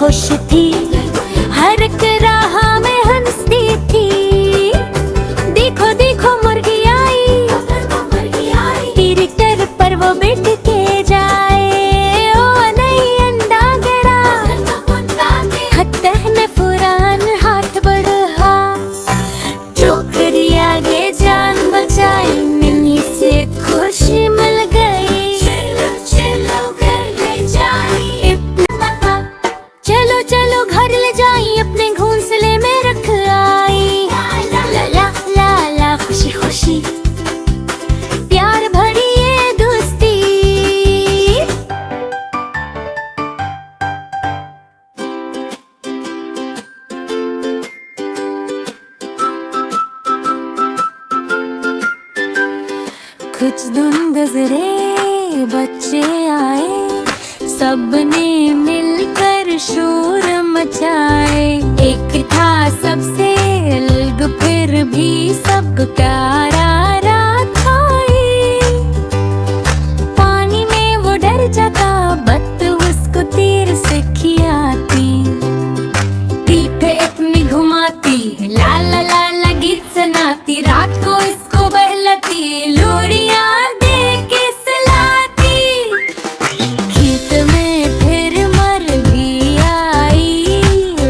खुश थी, हर एक राह में हंसती थी। देखो देखो मुर्गी आई, तेरी टर पर वो बैठ के जाए। ओ नहीं अंडा गड़ा, खत्ते ने फुरान हाथ बढ़ा। टोकरी आगे जान बचाई, मिनी से खुशी मिल गई। चलो घर ले जाई, चलो चलो घर ले जाई, अपने घोंसले में रख आई। ला ला ला ला ला खुशी खुशी प्यार भरी ये दोस्ती। कुछ दिन गुजरे, बच्चे आए, सबने मिलकर शोर मचाए। एक था सबसे अलग, फिर भी सब प्यारा था ये। पानी में वो डर जाता, बत उसको तीर से खियाती। पीठ अपनी घुमाती, ला ला ला ला गीत सुनाती। रात को इसको बहलाती, लोरियां दे के सुलाती। खेत में फिर मुर्गी आई,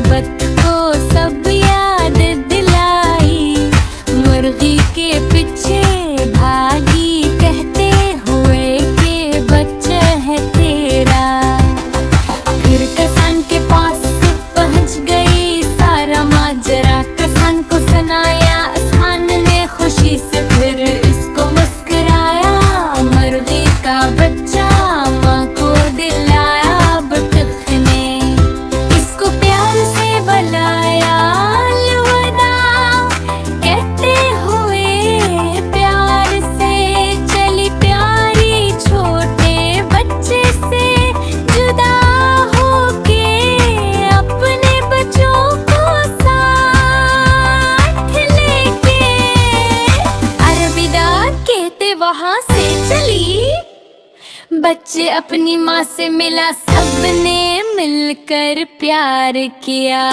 बत को सब याद दिलाई। मुर्गी के पीछे भागी, कहते हुए कि बच्चा है तेरा। फिर किसान के पास पहुंच गई, सारा माजरा किसान को सुनाया। किसान ने खुशी से फिर इसको मुस्कुराया। मुर्गी का बच्चा माँ को दिलाया, बतख ने इसको प्यार से बुलाया। अलविदा कहते हुए प्यार से चली प्यारी, छोटे बच्चे से जुदा होके अपने बच्चों को साथ लेके। अलविदा कहते वहां से चली, बच्चे अपनी माँ से मिला, सबने मिलकर प्यार किया।